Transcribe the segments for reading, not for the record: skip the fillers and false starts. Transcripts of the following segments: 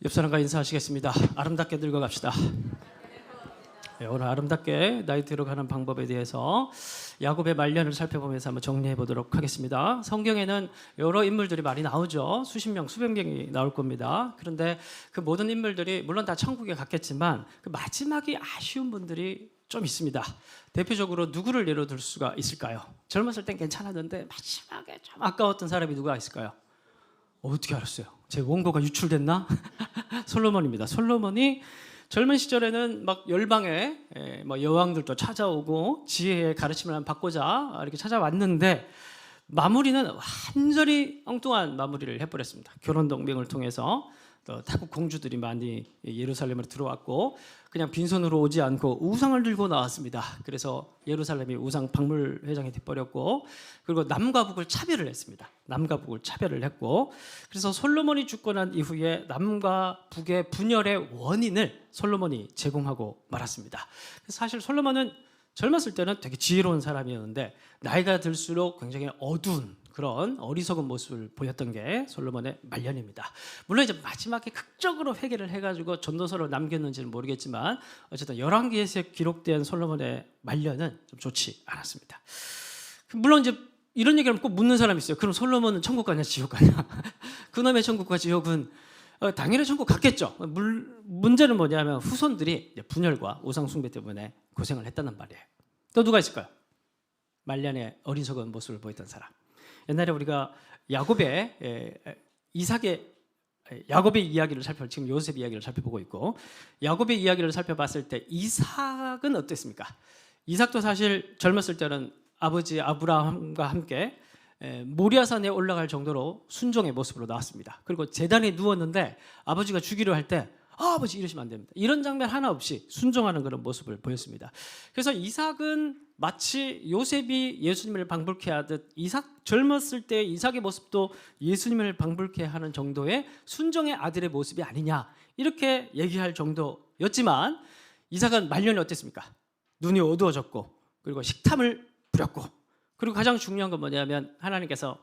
옆 사람과 인사하시겠습니다. 아름답게 늙어갑시다. 네, 오늘 아름답게 나이 들어가는 방법에 대해서 야곱의 말년을 살펴보면서 한번 정리해 보도록 하겠습니다. 성경에는 여러 인물들이 많이 나오죠. 수십 명, 수백 명이 나올 겁니다. 그런데 그 모든 인물들이 물론 다 천국에 갔겠지만 그 마지막이 아쉬운 분들이 좀 있습니다. 대표적으로 누구를 예로 들 수가 있을까요? 젊었을 땐 괜찮았는데 마지막에 좀 아까웠던 사람이 누가 있을까요? 어떻게 알았어요? 제 원고가 유출됐나? 솔로몬입니다. 솔로몬이 젊은 시절에는 막 열방에 뭐 여왕들도 찾아오고 지혜의 가르침을 받고자 이렇게 찾아왔는데 마무리는 완전히 엉뚱한 마무리를 해버렸습니다. 결혼 동맹을 통해서 또 타국 공주들이 많이 예루살렘으로 들어왔고 그냥 빈손으로 오지 않고 우상을 들고 나왔습니다. 그래서 예루살렘이 우상 박물 회장이 돼버렸고 그리고 남과 북을 차별을 했습니다. 남과 북을 차별을 했고 그래서 솔로몬이 죽고 난 이후에 남과 북의 분열의 원인을 솔로몬이 제공하고 말았습니다. 사실 솔로몬은 젊었을 때는 되게 지혜로운 사람이었는데 나이가 들수록 굉장히 어두운 그런 어리석은 모습을 보였던 게 솔로몬의 말년입니다. 물론 이제 마지막에 극적으로 회개를 해가지고 전도서를 남겼는지는 모르겠지만 어쨌든 열왕기에서 기록된 솔로몬의 말년은 좀 좋지 않았습니다. 물론 이제 이런 얘기를 꼭 묻는 사람이 있어요. 그럼 솔로몬은 천국 가냐 지옥 가냐? 그놈의 천국과 지옥은 당연히 천국 갔겠죠. 문제는 뭐냐면 후손들이 분열과 우상 숭배 때문에 고생을 했다는 말이에요. 또 누가 있을까요? 말년에 어리석은 모습을 보였던 사람. 옛날에 우리가 야곱의 이야기를 지금 요셉 이야기를 살펴보고 있고 야곱의 이야기를 살펴봤을 때 이삭은 어땠습니까? 이삭도 사실 젊었을 때는 아버지 아브라함과 함께 모리아산에 올라갈 정도로 순종의 모습으로 나왔습니다. 그리고 제단에 누웠는데 아버지가 주기로 할 때 아버지 이러시면 안 됩니다. 이런 장면 하나 없이 순종하는 그런 모습을 보였습니다. 그래서 이삭은 마치 요셉이 예수님을 방불케 하듯 젊었을 때 이삭의 모습도 예수님을 방불케 하는 정도의 순종의 아들의 모습이 아니냐 이렇게 얘기할 정도였지만 이삭은 말년이 어땠습니까? 눈이 어두워졌고 그리고 식탐을 부렸고 그리고 가장 중요한 건 뭐냐면 하나님께서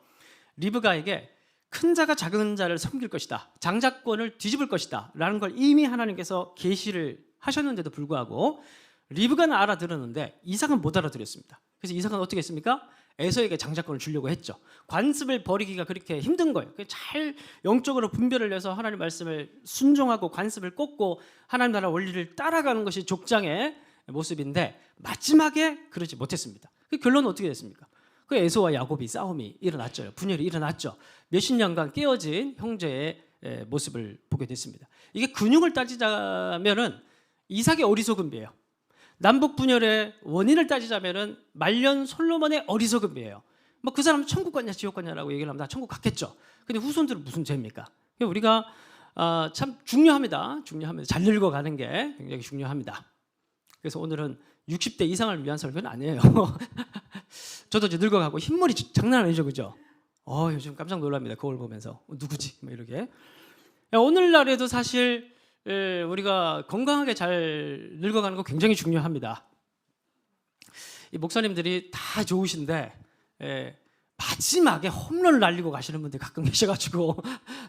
리브가에게 큰 자가 작은 자를 섬길 것이다. 장자권을 뒤집을 것이다. 라는 걸 이미 하나님께서 계시를 하셨는데도 불구하고 리브가는 알아들었는데 이삭은 못 알아들었습니다. 그래서 이삭은 어떻게 했습니까? 에서에게 장자권을 주려고 했죠. 관습을 버리기가 그렇게 힘든 거예요. 잘 영적으로 분별을 해서 하나님 말씀을 순종하고 관습을 꽂고 하나님 나라 원리를 따라가는 것이 족장의 모습인데 마지막에 그러지 못했습니다. 그 결론은 어떻게 됐습니까? 그 에서와 야곱이 싸움이 일어났죠. 분열이 일어났죠. 몇십 년간 깨어진 형제의 모습을 보게 됐습니다. 이게 근육을 따지자면은 이삭의 어리석음이에요. 남북 분열의 원인을 따지자면은 말년 솔로몬의 어리석음이에요. 뭐 그 사람은 천국 갔냐 지옥 갔냐라고 얘기를 하면 다 천국 갔겠죠. 근데 후손들은 무슨 죄입니까? 우리가 참 중요합니다. 잘 늙어가는 게 굉장히 중요합니다. 그래서 오늘은 60대 이상을 위한 설교는 아니에요. 저도 이제 늙어가고 흰머리 장난 아니죠, 그죠? 요즘 깜짝 놀랍니다. 거울 보면서 누구지? 뭐 이렇게. 오늘날에도 사실 우리가 건강하게 잘 늙어가는 거 굉장히 중요합니다. 이 목사님들이 다 좋으신데 마지막에 홈런을 날리고 가시는 분들 가끔 계셔가지고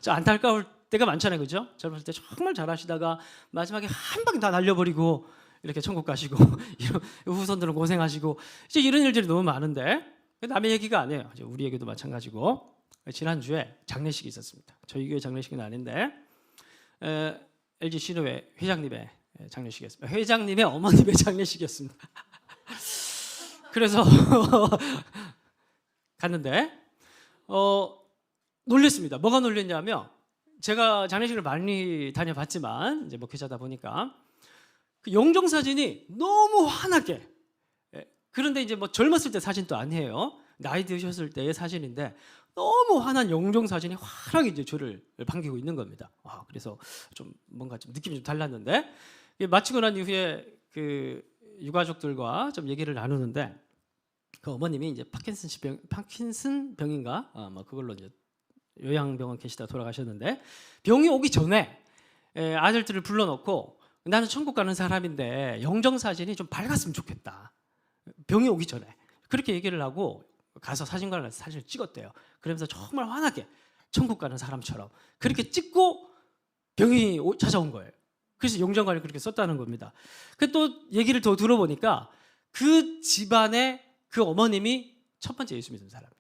저 안타까울 때가 많잖아요, 그죠? 젊었을 때 정말 잘하시다가 마지막에 한 방에 다 날려버리고. 이렇게 천국 가시고 후손들은 고생하시고 이제 이런 일들이 너무 많은데 남의 얘기가 아니에요. 우리 얘기도 마찬가지고 지난주에 장례식이 있었습니다. 저희 교회 장례식은 아닌데 LG 신호회 회장님의 장례식이었습니다. 회장님의 어머님의 장례식이었습니다. 그래서 갔는데 놀랬습니다. 뭐가 놀랬냐면 제가 장례식을 많이 다녀봤지만 이제 목회자다 보니까 그 영정 사진이 너무 환하게 그런데 이제 뭐 젊었을 때 사진도 아니에요. 나이 드셨을 때의 사진인데 너무 환한 영정 사진이 환하게 이제 저를 반기고 있는 겁니다. 그래서 좀 뭔가 좀 느낌이 좀 달랐는데 마치고 난 이후에 그 유가족들과 좀 얘기를 나누는데 그 어머님이 이제 파킨슨 병인가 뭐 그걸로 이제 요양병원 계시다 돌아가셨는데 병이 오기 전에 아들들을 불러놓고 나는 천국 가는 사람인데 영정사진이 좀 밝았으면 좋겠다. 병이 오기 전에. 그렇게 얘기를 하고 가서 사진관에 사진을 찍었대요. 그러면서 정말 환하게 천국 가는 사람처럼 그렇게 찍고 병이 찾아온 거예요. 그래서 용정관을 그렇게 썼다는 겁니다. 그 또 얘기를 더 들어보니까 그 집안의 그 어머님이 첫 번째 예수 믿은 사람이에요.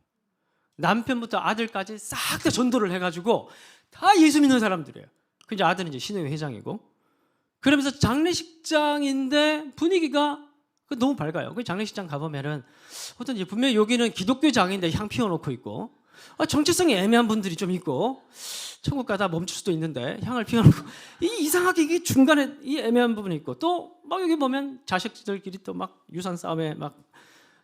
남편부터 아들까지 싹 다 전도를 해가지고 다 예수 믿는 사람들이에요. 그 이제 아들은 이제 신회 회장이고, 그러면서 장례식장인데 분위기가 너무 밝아요. 그 장례식장 가보면은 어떤 이제 분명히 여기는 기독교장인데 향 피워놓고 있고, 정체성이 애매한 분들이 좀 있고, 천국 가다 멈출 수도 있는데 향을 피워놓고, 이상하게 이게 중간에 이 애매한 부분이 있고, 또 막 여기 보면 자식들끼리 또 막 유산 싸움에 막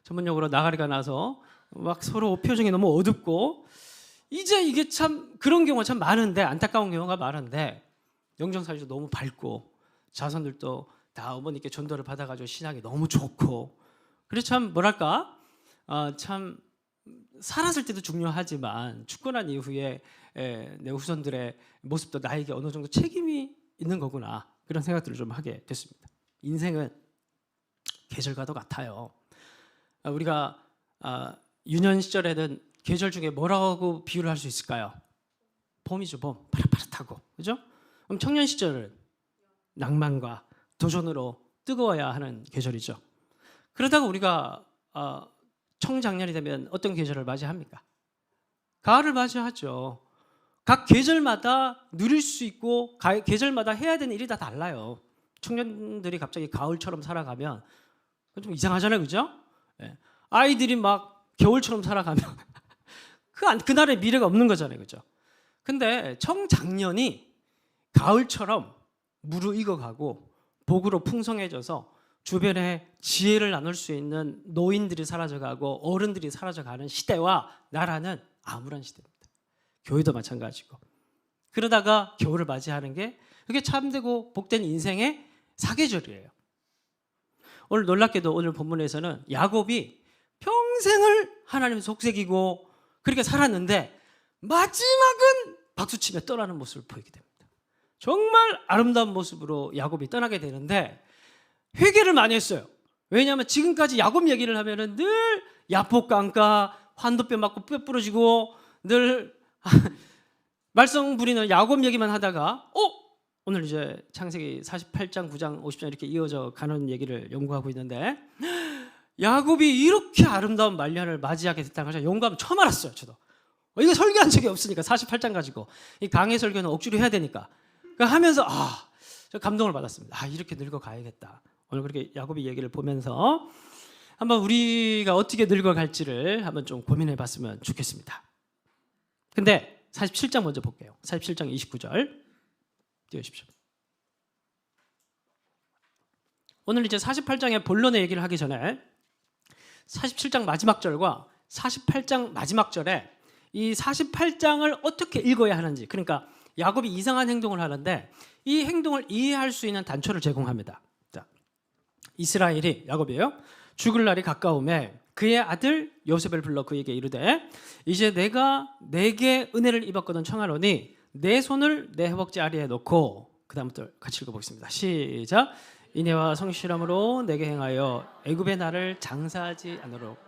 전문용어로 나가리가 나서 막 서로 표정이 너무 어둡고, 이제 이게 참 그런 경우가 참 많은데, 안타까운 경우가 많은데, 영정사실도 너무 밝고 자손들도 다 어머니께 전도를 받아가지고 신앙이 너무 좋고, 그래서 참 뭐랄까, 참 살았을 때도 중요하지만 죽고 난 이후에 내 후손들의 모습도 나에게 어느 정도 책임이 있는 거구나, 그런 생각들을 좀 하게 됐습니다. 인생은 계절과도 같아요. 우리가 유년 시절에는 계절 중에 뭐라고 비유를 할 수 있을까요? 봄이죠, 봄. 파릇파릇하고, 그죠? 그럼 청년 시절은 낭만과 도전으로 뜨거워야 하는 계절이죠. 그러다가 우리가 청장년이 되면 어떤 계절을 맞이합니까? 가을을 맞이하죠. 각 계절마다 누릴 수 있고 계절마다 해야 되는 일이 다 달라요. 청년들이 갑자기 가을처럼 살아가면 좀 이상하잖아요, 그죠? 아이들이 막 겨울처럼 살아가면 그날의 미래가 없는 거잖아요, 그죠? 근데 청장년이 가을처럼 무르익어가고 복으로 풍성해져서 주변에 지혜를 나눌 수 있는 노인들이 사라져가고 어른들이 사라져가는 시대와 나라는 암울한 시대입니다. 교회도 마찬가지고. 그러다가 겨울을 맞이하는 게 그게 참되고 복된 인생의 사계절이에요. 오늘 놀랍게도 오늘 본문에서는 야곱이 평생을 하나님 속삭이고 그렇게 살았는데 마지막은 박수치며 떠나는 모습을 보이게 됩니다. 정말 아름다운 모습으로 야곱이 떠나게 되는데 회개를 많이 했어요. 왜냐하면 지금까지 야곱 얘기를 하면은 늘 야폭강가, 환도뼈 맞고 뼈 부러지고 늘 말썽 부리는 야곱 얘기만 하다가 오늘 이제 창세기 48장, 9장, 50장 이렇게 이어져 가는 얘기를 연구하고 있는데 야곱이 이렇게 아름다운 말년을 맞이하게 됐다는 걸 연구하면 처음 알았어요. 저도 이거 설교한 적이 없으니까 48장 가지고 이 강의 설교는 억지로 해야 되니까 하면서 저 감동을 받았습니다. 이렇게 늙어가야겠다. 오늘 그렇게 야곱의 얘기를 보면서 한번 우리가 어떻게 늙어갈지를 한번 좀 고민해봤으면 좋겠습니다. 근데 47장 먼저 볼게요. 47장 29절 띄워주십시오. 오늘 이제 48장의 본론의 얘기를 하기 전에 47장 마지막 절과 48장 마지막 절에 이 48장을 어떻게 읽어야 하는지, 그러니까 야곱이 이상한 행동을 하는데 이 행동을 이해할 수 있는 단초를 제공합니다. 자, 이스라엘이, 야곱이에요, 죽을 날이 가까움에 그의 아들 요셉을 불러 그에게 이르되 이제 내가 내게 은혜를 입었거든 청하노니 내 손을 내 허벅지 아래에 놓고, 그 다음부터 같이 읽어보겠습니다. 시작. 인애와 성실함으로 내게 행하여 애굽의 나를 장사하지 않도록.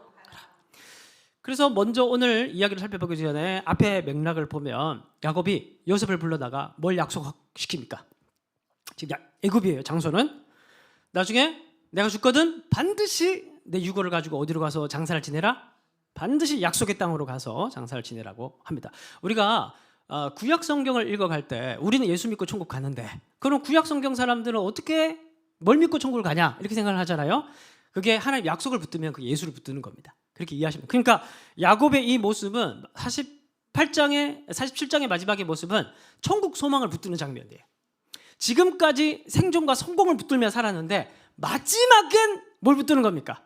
그래서 먼저 오늘 이야기를 살펴보기 전에 앞에 맥락을 보면 야곱이 요셉을 불러다가 뭘 약속시킵니까? 지금 애굽이에요, 장소는. 나중에 내가 죽거든 반드시 내 유고를 가지고 어디로 가서 장사를 지내라? 반드시 약속의 땅으로 가서 장사를 지내라고 합니다. 우리가 구약 성경을 읽어갈 때 우리는 예수 믿고 천국 가는데, 그럼 구약 성경 사람들은 어떻게 뭘 믿고 천국을 가냐 이렇게 생각을 하잖아요. 그게 하나님 약속을 붙들면 그 예수를 붙드는 겁니다. 그렇게 이해하시면. 그러니까 야곱의 이 모습은 47장의 마지막의 모습은 천국 소망을 붙드는 장면이에요. 지금까지 생존과 성공을 붙들며 살았는데 마지막엔 뭘 붙드는 겁니까?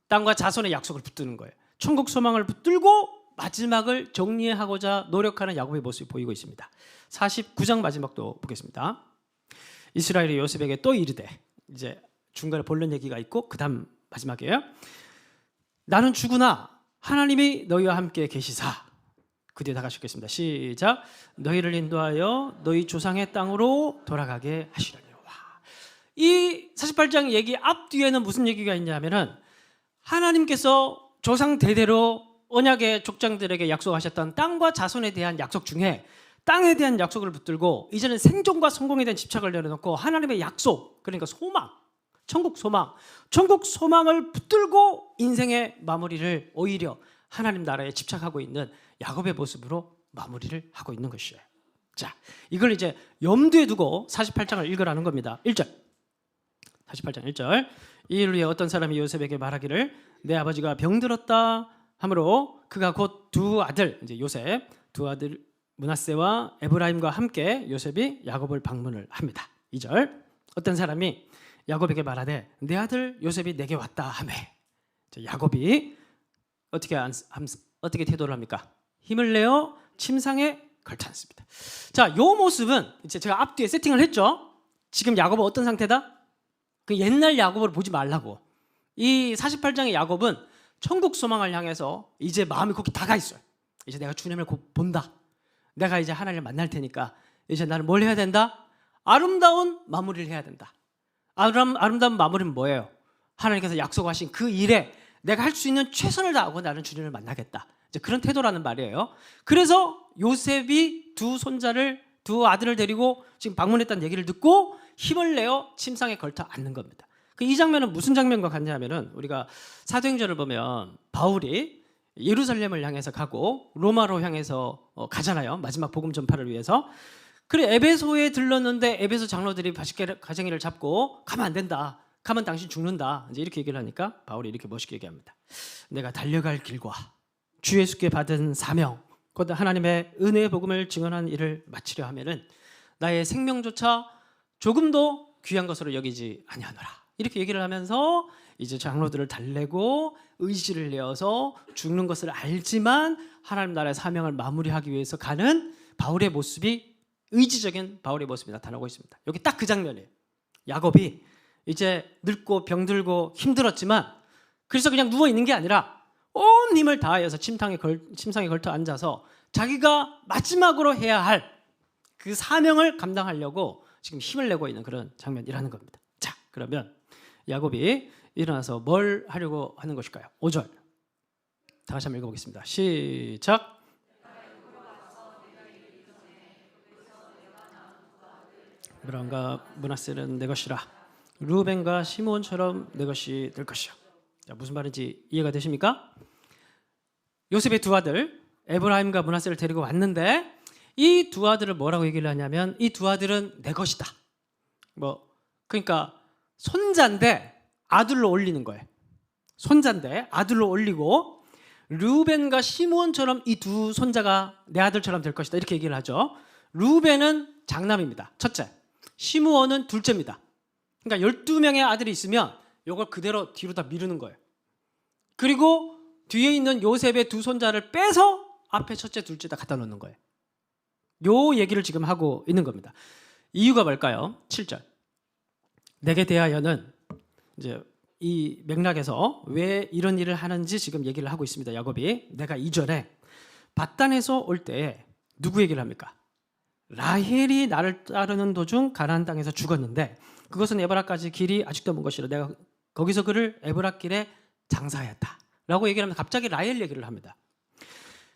땅과 자손의 약속을 붙드는 거예요. 천국 소망을 붙들고 마지막을 정리하고자 노력하는 야곱의 모습이 보이고 있습니다. 49장 마지막도 보겠습니다. 이스라엘이 요셉에게 또 이르되, 이제 중간에 본론 얘기가 있고 그 다음 마지막이에요. 나는 죽으나 하나님이 너희와 함께 계시사. 그 뒤에 다 같이 읽겠습니다. 시작. 너희를 인도하여 너희 조상의 땅으로 돌아가게 하시려니와. 이 48장 얘기 앞뒤에는 무슨 얘기가 있냐면은 하나님께서 조상 대대로 언약의 족장들에게 약속하셨던 땅과 자손에 대한 약속 중에 땅에 대한 약속을 붙들고 이제는 생존과 성공에 대한 집착을 내려놓고 하나님의 약속, 그러니까 소망, 천국 소망을 붙들고 인생의 마무리를 오히려 하나님 나라에 집착하고 있는 야곱의 모습으로 마무리를 하고 있는 것이에요. 자, 이걸 이제 염두에 두고 48장을 읽으라는 겁니다. 1절. 48장 1절. 이일 후에 어떤 사람이 요셉에게 말하기를 내 아버지가 병들었다 하므로 그가 곧 두 아들, 이제 요셉 두 아들 므낫세와 에브라임과 함께 요셉이 야곱을 방문을 합니다. 2절. 어떤 사람이 야곱에게 말하되 내 아들 요셉이 내게 왔다 하매 야곱이 어떻게 태도를 합니까? 힘을 내어 침상에 걸터 앉습니다. 자, 요 모습은 이제 제가 앞뒤에 세팅을 했죠. 지금 야곱은 어떤 상태다? 그 옛날 야곱을 보지 말라고. 이 48장의 야곱은 천국 소망을 향해서 이제 마음이 거기 다가 있어요. 이제 내가 주님을 곧 본다. 내가 이제 하나님을 만날 테니까 이제 나는 뭘 해야 된다? 아름다운 마무리를 해야 된다. 아름다운 마무리는 뭐예요? 하나님께서 약속하신 그 일에 내가 할 수 있는 최선을 다하고 나는 주님을 만나겠다. 이제 그런 태도라는 말이에요. 그래서 요셉이 두 아들을 데리고 지금 방문했다는 얘기를 듣고 힘을 내어 침상에 걸터 앉는 겁니다. 이 장면은 무슨 장면과 같냐면은 우리가 사도행전을 보면 바울이 예루살렘을 향해서 가고 로마로 향해서 가잖아요. 마지막 복음 전파를 위해서. 그래 에베소에 들렀는데 에베소 장로들이 가쟁이를 잡고 가면 안 된다. 가면 당신 죽는다. 이제 이렇게 얘기를 하니까 바울이 이렇게 멋있게 얘기합니다. 내가 달려갈 길과 주 예수께 받은 사명, 곧 하나님의 은혜의 복음을 증언한 일을 마치려 하면은 나의 생명조차 조금도 귀한 것으로 여기지 아니하노라. 이렇게 얘기를 하면서 이제 장로들을 달래고 의지를 내어서 죽는 것을 알지만 하나님 나라의 사명을 마무리하기 위해서 가는 바울의 모습이 의지적인 바울의 모습이 나타나고 있습니다. 여기 딱 그 장면이에요. 야곱이 이제 늙고 병들고 힘들었지만 그래서 그냥 누워 있는 게 아니라 온 힘을 다하여서 침상에 걸터 앉아서 자기가 마지막으로 해야 할 그 사명을 감당하려고 지금 힘을 내고 있는 그런 장면이라는 겁니다. 자, 그러면 야곱이 일어나서 뭘 하려고 하는 것일까요? 5절 다 같이 한번 읽어보겠습니다. 시작. 에브라임과 므낫세는 내 것이라 루벤과 시므온처럼 내 것이 될 것이요. 자, 무슨 말인지 이해가 되십니까? 요셉의 두 아들 에브라임과 므낫세를 데리고 왔는데 이 두 아들을 뭐라고 얘기를 하냐면 이 두 아들은 내 것이다. 그러니까 손자인데 아들로 올리는 거예요. 손자인데 아들로 올리고 루벤과 시므온처럼 이 두 손자가 내 아들처럼 될 것이다. 이렇게 얘기를 하죠. 루벤은 장남입니다. 첫째. 시므온은 둘째입니다. 그러니까 12명의 아들이 있으면 이걸 그대로 뒤로 다 미루는 거예요. 그리고 뒤에 있는 요셉의 두 손자를 빼서 앞에 첫째, 둘째 다 갖다 놓는 거예요. 요 얘기를 지금 하고 있는 겁니다. 이유가 뭘까요? 7절. 내게 대하여는 이제 이 맥락에서 왜 이런 일을 하는지 지금 얘기를 하고 있습니다. 야곱이 내가 이전에 밧단에서 올 때 누구 얘기를 합니까? 라헬이 나를 따르는 도중 가나안 땅에서 죽었는데 그것은 에브라까지 길이 아직도 먼 것이라 내가 거기서 그를 에브라길에 장사하였다 라고 얘기를 하면 갑자기 라헬 얘기를 합니다.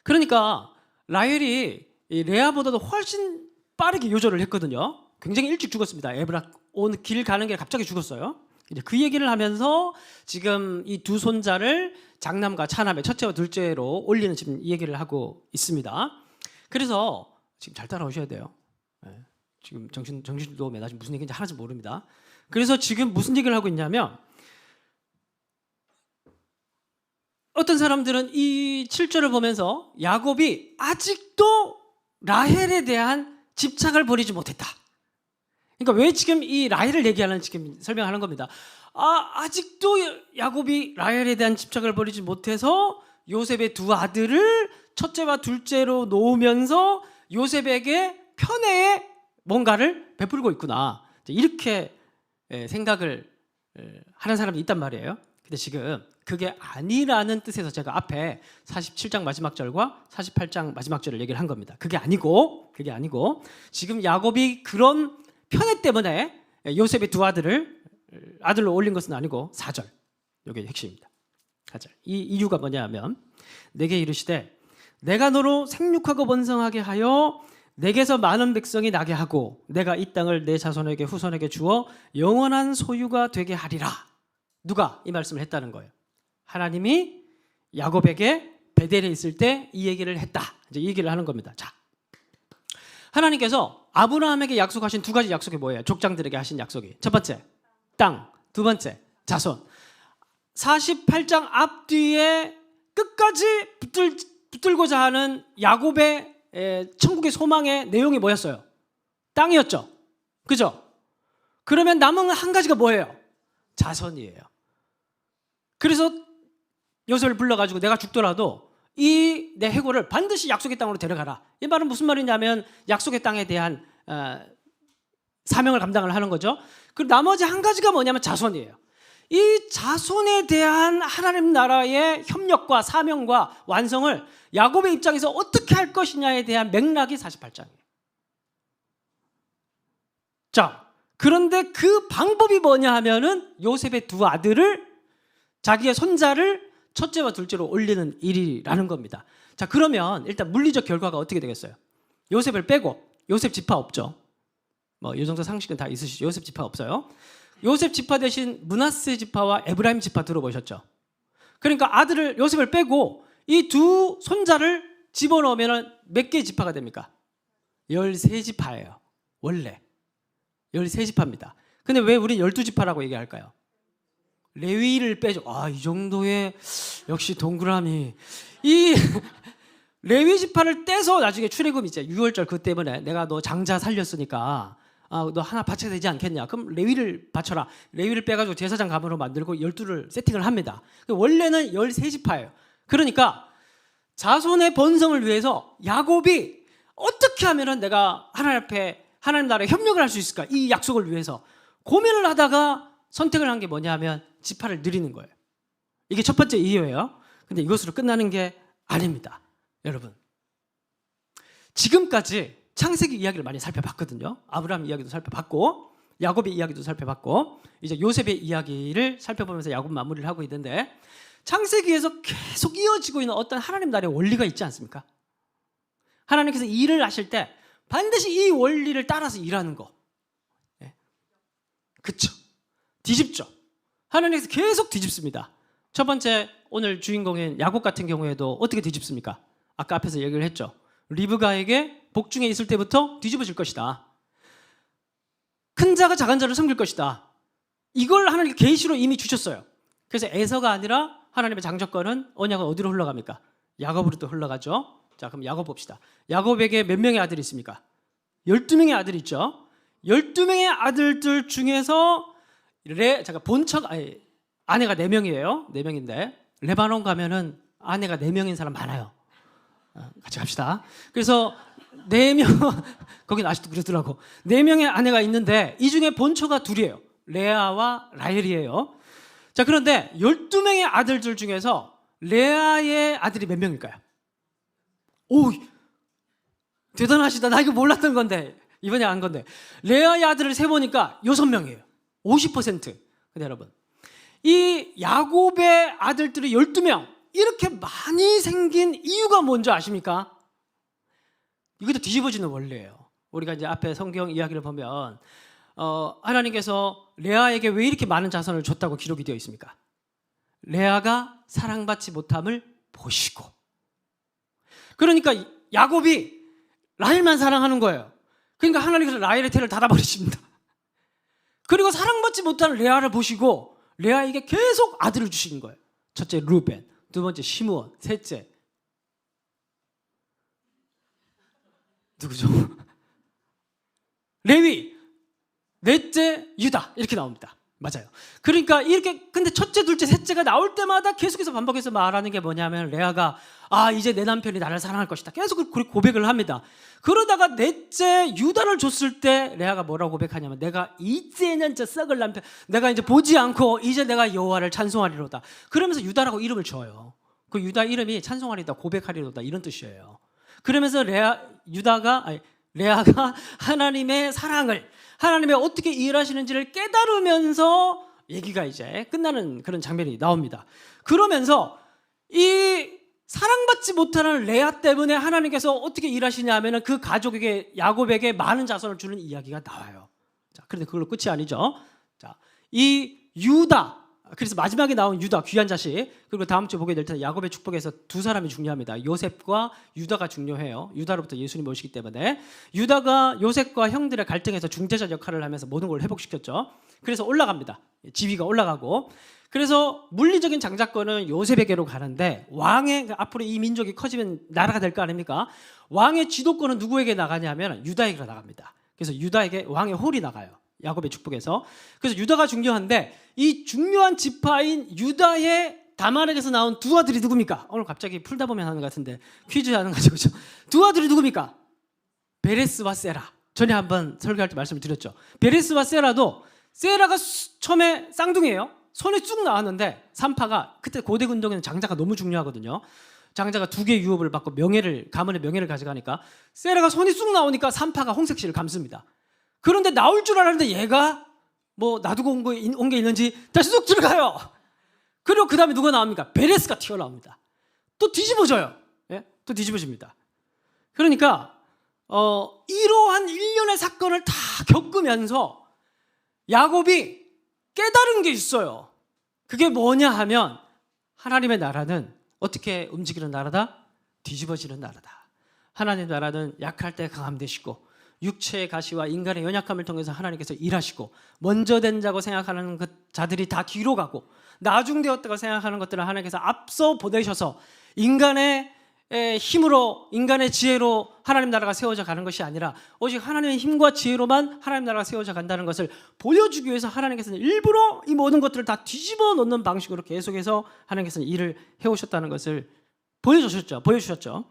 그러니까 라헬이 이 레아보다도 훨씬 빠르게 요절을 했거든요. 굉장히 일찍 죽었습니다. 에브라 온 길 가는 게 갑자기 죽었어요. 이제 그 얘기를 하면서 지금 이 두 손자를 장남과 차남의 첫째와 둘째로 올리는 지금 이 얘기를 하고 있습니다. 그래서 지금 잘 따라오셔야 돼요. 네. 지금 정신도 매나 지금 무슨 얘기인지 하나도 모릅니다. 그래서 지금 무슨 얘기를 하고 있냐면 어떤 사람들은 이 7절을 보면서 야곱이 아직도 라헬에 대한 집착을 버리지 못했다. 그러니까 왜 지금 이 라헬을 얘기하는 지금 설명하는 겁니다. 아직도 야곱이 라헬에 대한 집착을 버리지 못해서 요셉의 두 아들을 첫째와 둘째로 놓으면서 요셉에게 편애의 뭔가를 베풀고 있구나. 이렇게 생각을 하는 사람이 있단 말이에요. 근데 지금 그게 아니라는 뜻에서 제가 앞에 47장 마지막 절과 48장 마지막 절을 얘기를 한 겁니다. 그게 아니고 지금 야곱이 그런 편애 때문에 요셉의 두 아들로 올린 것은 아니고 4절. 이게 핵심입니다. 4절. 이 이유가 뭐냐 하면 내게 이르시되 내가 너로 생육하고 번성하게 하여 내게서 많은 백성이 나게 하고 내가 이 땅을 내 자손에게 후손에게 주어 영원한 소유가 되게 하리라. 누가 이 말씀을 했다는 거예요? 하나님이 야곱에게 베델에 있을 때 이 얘기를 했다. 이제 이 얘기를 하는 겁니다. 자, 하나님께서 아브라함에게 약속하신 두 가지 약속이 뭐예요? 족장들에게 하신 약속이. 첫 번째, 땅. 두 번째, 자손. 48장 앞뒤에 끝까지 붙들고자 하는 야곱의 천국의 소망의 내용이 뭐였어요? 땅이었죠. 그죠? 그러면 남은 한 가지가 뭐예요? 자손이에요. 그래서 요셉을 불러가지고 내가 죽더라도 이 내 해골을 반드시 약속의 땅으로 데려가라. 이 말은 무슨 말이냐면 약속의 땅에 대한 사명을 감당을 하는 거죠. 그리고 나머지 한 가지가 뭐냐면 자손이에요. 이 자손에 대한 하나님 나라의 협력과 사명과 완성을 야곱의 입장에서 어떻게 할 것이냐에 대한 맥락이 48장이에요. 자, 그런데 그 방법이 뭐냐 하면은 요셉의 두 아들을 자기의 손자를 첫째와 둘째로 올리는 일이라는 겁니다. 자, 그러면 일단 물리적 결과가 어떻게 되겠어요? 요셉을 빼고, 요셉 지파 없죠. 뭐 이 정도 상식은 다 있으시죠. 요셉 지파 없어요. 요셉 지파 대신 므낫세 지파와 에브라임 지파 들어보셨죠? 그러니까 아들을 요셉을 빼고 이 두 손자를 집어넣으면 몇 개의 지파가 됩니까? 13지파예요. 원래 13지파입니다. 근데 왜 우린 12지파라고 얘기할까요? 레위를 빼죠. 이 정도의 역시 동그라미. 이 레위 지파를 떼서 나중에 출애굽 이제 6월절 그 때문에 내가 너 장자 살렸으니까 너 하나 바쳐야 되지 않겠냐. 그럼 레위를 바쳐라. 레위를 빼가지고 제사장 가문으로 만들고 12를 세팅을 합니다. 원래는 13지파예요. 그러니까 자손의 번성을 위해서 야곱이 어떻게 하면 내가 하나님 앞에 하나님 나라에 협력을 할 수 있을까? 이 약속을 위해서 고민을 하다가 선택을 한 게 뭐냐 하면 지파를 늘리는 거예요. 이게 첫 번째 이유예요. 근데 이것으로 끝나는 게 아닙니다. 여러분, 지금까지 창세기 이야기를 많이 살펴봤거든요. 아브라함 이야기도 살펴봤고 야곱의 이야기도 살펴봤고 이제 요셉의 이야기를 살펴보면서 야곱 마무리를 하고 있는데 창세기에서 계속 이어지고 있는 어떤 하나님 나라의 원리가 있지 않습니까? 하나님께서 일을 하실 때 반드시 이 원리를 따라서 일하는 거. 그쵸? 뒤집죠. 하나님께서 계속 뒤집습니다. 첫 번째 오늘 주인공인 야곱 같은 경우에도 어떻게 뒤집습니까? 아까 앞에서 얘기를 했죠. 리브가에게 복중에 있을 때부터 뒤집어질 것이다. 큰 자가 작은 자를 섬길 것이다. 이걸 하나님께 계시로 이미 주셨어요. 그래서 에서가 아니라 하나님의 장정권은 언약은 어디로 흘러갑니까? 야곱으로 또 흘러가죠. 자, 그럼 야곱 봅시다. 야곱에게 몇 명의 아들이 있습니까? 12명의 아들이 있죠. 12명의 아들들 중에서 아내가 4명이에요. 4명인데 레바논 가면은 아내가 4명인 사람 많아요. 같이 갑시다. 그래서 4명 거긴 아직도 그러더라고. 4명의 아내가 있는데 이 중에 본처가 둘이에요. 레아와 라헬이에요. 자, 그런데 12명의 아들들 중에서 레아의 아들이 몇 명일까요? 오, 대단하시다. 나 이거 몰랐던 건데 이번에 안 건데 레아의 아들을 세보니까 6명이에요. 50%. 근데 여러분, 이 야곱의 아들들이 12명 이렇게 많이 생긴 이유가 뭔지 아십니까? 이것도 뒤집어지는 원리예요. 우리가 이제 앞에 성경 이야기를 보면 하나님께서 레아에게 왜 이렇게 많은 자손을 줬다고 기록이 되어 있습니까? 레아가 사랑받지 못함을 보시고. 그러니까 야곱이 라헬만 사랑하는 거예요. 그러니까 하나님께서 라헬의 태를 닫아버리십니다. 그리고 사랑받지 못하는 레아를 보시고 레아에게 계속 아들을 주시는 거예요. 첫째 루벤, 두 번째 시므온, 셋째 누구죠? 레위, 넷째 유다 이렇게 나옵니다. 맞아요. 그러니까 이렇게 근데 첫째, 둘째, 셋째가 나올 때마다 계속해서 반복해서 말하는 게 뭐냐면 레아가 이제 내 남편이 나를 사랑할 것이다. 계속 고백을 합니다. 그러다가 넷째 유다를 줬을 때 레아가 뭐라고 고백하냐면 내가 이제는 저 썩을 남편 내가 이제 보지 않고 이제 내가 여호와를 찬송하리로다. 그러면서 유다라고 이름을 줘요. 그 유다 이름이 찬송하리로다, 고백하리로다 이런 뜻이에요. 그러면서 레아가 하나님의 사랑을 하나님의 어떻게 일하시는지를 깨달으면서 얘기가 이제 끝나는 그런 장면이 나옵니다. 그러면서 이 사랑받지 못하는 레아 때문에 하나님께서 어떻게 일하시냐 하면 그 가족에게, 야곱에게 많은 자손을 주는 이야기가 나와요. 자, 그런데 그걸로 끝이 아니죠. 자, 이 유다, 그래서 마지막에 나온 유다, 귀한 자식, 그리고 다음 주에 보게 될 텐데 야곱의 축복에서 두 사람이 중요합니다. 요셉과 유다가 중요해요. 유다로부터 예수님이 오시기 때문에. 유다가 요셉과 형들의 갈등에서 중재자 역할을 하면서 모든 걸 회복시켰죠. 그래서 올라갑니다. 지위가 올라가고, 그래서 물리적인 장자권은 요셉에게로 가는데, 왕의, 앞으로 이 민족이 커지면 나라가 될 거 아닙니까? 왕의 지도권은 누구에게 나가냐면 유다에게 나갑니다. 그래서 유다에게 왕의 홀이 나가요. 야곱의 축복에서. 그래서 유다가 중요한데, 이 중요한 지파인 유다의 다말에게서 나온 두 아들이 누굽니까? 오늘 갑자기 풀다 보면 하는 것 같은데 퀴즈 하는 거죠, 그렇죠? 두 아들이 누굽니까? 베레스와 세라. 전에 한번 설교할 때 말씀을 드렸죠. 베레스와 세라도, 세라가 처음에 쌍둥이에요. 손에 쭉 나왔는데 산파가, 그때 고대 군동에는 장자가 너무 중요하거든요. 장자가 두 개의 유업을 받고 명예를, 가문의 명예를 가져가니까 세라가 손이 쑥 나오니까 산파가 홍색실을 감습니다. 그런데 나올 줄 알았는데 얘가 뭐 놔두고 온 게 있는지 다시 쑥 들어가요. 그리고 그 다음에 누가 나옵니까? 베레스가 튀어나옵니다. 또 뒤집어져요. 예? 또 뒤집어집니다. 그러니까 이러한 일련의 사건을 다 겪으면서 야곱이 깨달은 게 있어요. 그게 뭐냐 하면, 하나님의 나라는 어떻게 움직이는 나라다? 뒤집어지는 나라다. 하나님의 나라는 약할 때 강함 되시고, 육체의 가시와 인간의 연약함을 통해서 하나님께서 일하시고, 먼저 된 자고 생각하는 그 자들이 다 뒤로 가고, 나중되었다고 생각하는 것들을 하나님께서 앞서 보내셔서 인간의 힘으로, 인간의 지혜로 하나님 나라가 세워져 가는 것이 아니라 오직 하나님의 힘과 지혜로만 하나님 나라가 세워져 간다는 것을 보여주기 위해서 하나님께서는 일부러 이 모든 것들을 다 뒤집어 놓는 방식으로 계속해서 하나님께서는 일을 해오셨다는 것을 보여주셨죠.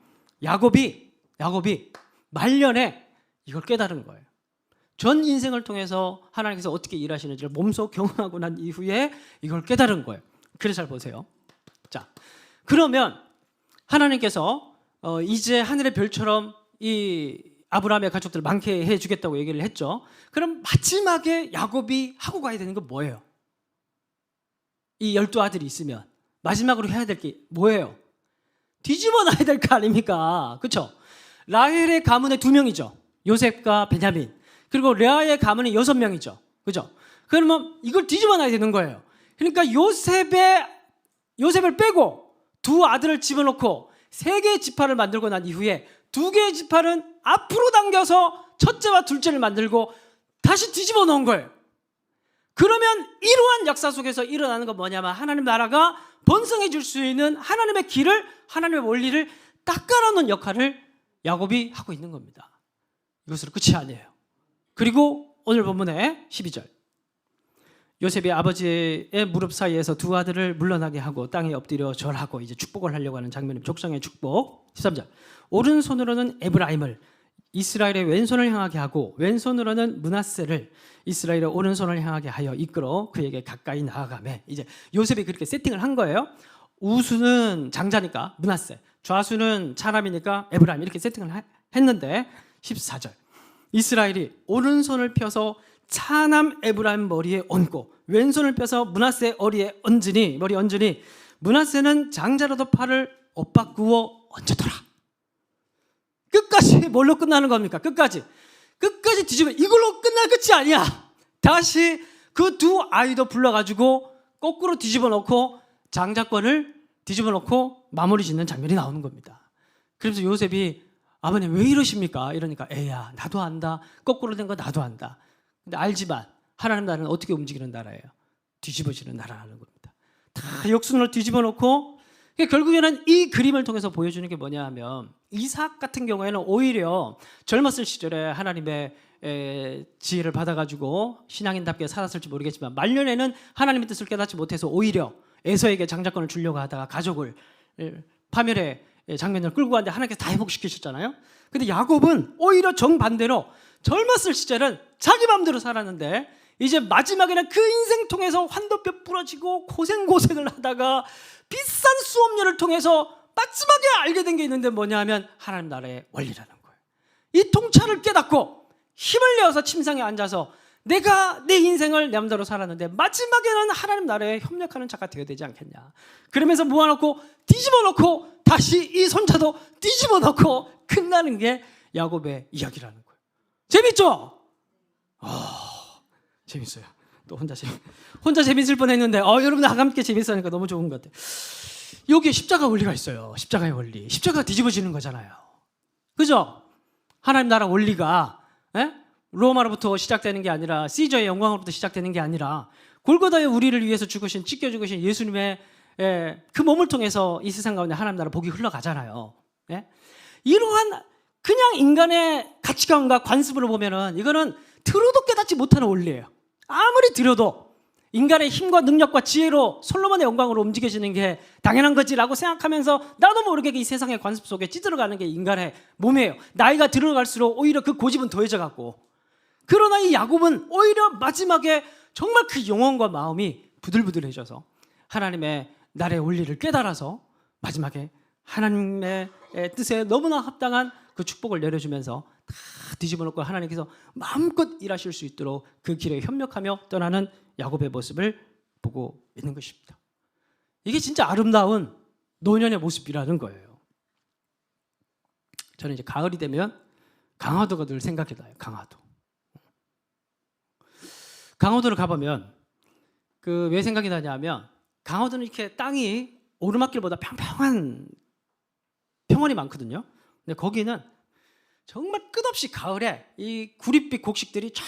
야곱이 말년에 이걸 깨달은 거예요. 전 인생을 통해서 하나님께서 어떻게 일하시는지를 몸소 경험하고 난 이후에 이걸 깨달은 거예요. 그래서 잘 보세요. 자, 그러면 하나님께서 이제 하늘의 별처럼 이 아브라함의 가족들을 많게 해주겠다고 얘기를 했죠. 그럼 마지막에 야곱이 하고 가야 되는 건 뭐예요? 이 12아들이 있으면 마지막으로 해야 될 게 뭐예요? 뒤집어 놔야 될 거 아닙니까? 그렇죠? 라헬의 가문에 2명이죠. 요셉과 베냐민. 그리고 레아의 가문에 6명이죠. 그죠? 그러면 이걸 뒤집어 놔야 되는 거예요. 그러니까 요셉을 빼고 두 아들을 집어넣고 3개의 지파를 만들고 난 이후에 2개의 지파는 앞으로 당겨서 첫째와 둘째를 만들고 다시 뒤집어 놓은 거예요. 그러면 이러한 역사 속에서 일어나는 건 뭐냐면, 하나님 나라가 번성해질 수 있는 하나님의 길을, 하나님의 원리를 닦아놓는 역할을 야곱이 하고 있는 겁니다. 이것으로 끝이 아니에요. 그리고 오늘 본문의 12절, 요셉이 아버지의 무릎 사이에서 두 아들을 물러나게 하고 땅에 엎드려 절하고 이제 축복을 하려고 하는 장면입니다. 족장의 축복. 13절, 오른손으로는 에브라임을 이스라엘의 왼손을 향하게 하고 왼손으로는 므낫세를 이스라엘의 오른손을 향하게 하여 이끌어 그에게 가까이 나아가매. 이제 요셉이 그렇게 세팅을 한 거예요. 우수는 장자니까 므낫세, 좌수는 차남이니까 에브라임, 이렇게 세팅을 했는데 14절, 이스라엘이 오른손을 펴서 차남 에브라임 머리에 얹고 왼손을 펴서 므낫세 머리에 얹으니 므낫세는 장자라도 팔을 엇바꾸어 얹었더라. 끝까지 뭘로 끝나는 겁니까? 끝까지 뒤집어. 이걸로 끝날 끝이 아니야. 다시 그 두 아이도 불러가지고 거꾸로 뒤집어 놓고 장자권을 뒤집어 놓고 마무리 짓는 장면이 나오는 겁니다. 그래서 요셉이, 아버님 왜 이러십니까? 이러니까, 애야 나도 안다. 거꾸로 된 거 나도 안다. 근데 알지만 하나님 나라는 어떻게 움직이는 나라예요? 뒤집어지는 나라라는 겁니다. 다 역순으로 뒤집어 놓고, 결국에는 이 그림을 통해서 보여주는 게 뭐냐 하면, 이삭 같은 경우에는 오히려 젊었을 시절에 하나님의 지혜를 받아가지고 신앙인답게 살았을지 모르겠지만, 말년에는 하나님의 뜻을 깨닫지 못해서 오히려 에서에게 장자권을 주려고 하다가 가족을 파멸의 장면을 끌고 갔는데 하나님께서 다 회복시키셨잖아요. 근데 야곱은 오히려 정반대로 젊었을 시절은 자기 마음대로 살았는데, 이제 마지막에는 그 인생 통해서 환도뼈 부러지고 고생을 하다가 비싼 수업료를 통해서 마지막에 알게 된 게 있는데 뭐냐 하면 하나님 나라의 원리라는 거예요. 이 통찰을 깨닫고 힘을 내어서 침상에 앉아서 내가 내 인생을 내 마음대로 살았는데 마지막에는 하나님 나라에 협력하는 자가 되어야 되지 않겠냐. 그러면서 모아놓고 뒤집어놓고 다시 이 손자도 뒤집어놓고 끝나는 게 야곱의 이야기라는 거예요. 재밌죠? 재밌어요. 또 혼자 재밌을 뻔했는데 여러분들 함께 재밌으니까 너무 좋은 것 같아요. 여기에 십자가 원리가 있어요. 십자가의 원리. 십자가가 뒤집어지는 거잖아요. 그죠? 하나님 나라 원리가 로마로부터 시작되는 게 아니라 시저의 영광으로부터 시작되는 게 아니라 골고다에 우리를 위해서 찢겨 죽으신 예수님의 그 몸을 통해서 이 세상 가운데 하나님 나라 복이 흘러가잖아요. 이러한 그냥 인간의 가치관과 관습으로 보면은 이거는 들어도 깨닫지 못하는 원리예요. 아무리 들어도 인간의 힘과 능력과 지혜로 솔로몬의 영광으로 움직여지는 게 당연한 거지라고 생각하면서 나도 모르게 이 세상의 관습 속에 찌들어가는 게 인간의 몸이에요. 나이가 들어갈수록 오히려 그 고집은 더해져 갖고, 그러나 이 야곱은 오히려 마지막에 정말 그 영혼과 마음이 부들부들해져서 하나님의 나라의 원리를 깨달아서 마지막에 하나님의 뜻에 너무나 합당한 그 축복을 내려주면서 다 뒤집어놓고 하나님께서 마음껏 일하실 수 있도록 그 길에 협력하며 떠나는 야곱의 모습을 보고 있는 것입니다. 이게 진짜 아름다운 노년의 모습이라는 거예요. 저는 이제 가을이 되면 강화도가 늘 생각이 나요. 강화도를 가보면 왜 생각이 나냐면, 강화도는 이렇게 땅이 오르막길보다 평평한 평원이 많거든요. 근데 거기는 정말 끝없이 가을에 이 구릿빛 곡식들이 쫙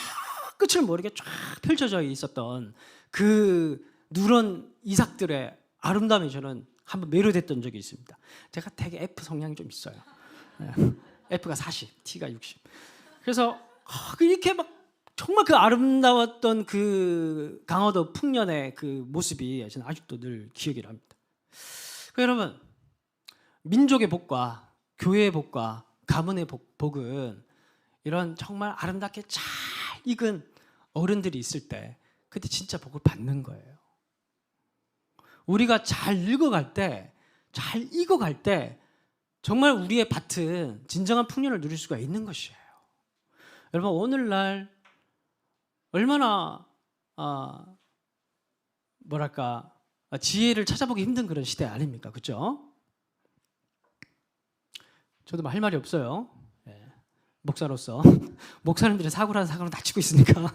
끝을 모르게 쫙 펼쳐져 있었던 그 누런 이삭들의 아름다움이 저는 한번 매료됐던 적이 있습니다. 제가 되게 F 성향이 좀 있어요. F가 40, T가 60. 그래서 이렇게 막 정말 그 아름다웠던 그 강화도 풍년의 그 모습이 저는 아직도 늘 기억이 납니다. 여러분, 민족의 복과 교회의 복과 가문의 복은 이런 정말 아름답게 잘 익은 어른들이 있을 때 그때 진짜 복을 받는 거예요. 우리가 잘 읽어갈 때, 잘 익어갈 때 정말 우리의 밭은 진정한 풍년을 누릴 수가 있는 것이에요. 여러분, 오늘날 얼마나 지혜를 찾아보기 힘든 그런 시대 아닙니까? 그렇죠? 저도 할 말이 없어요. 목사로서 목사님들이 사고라는 사고로 다치고 있으니까.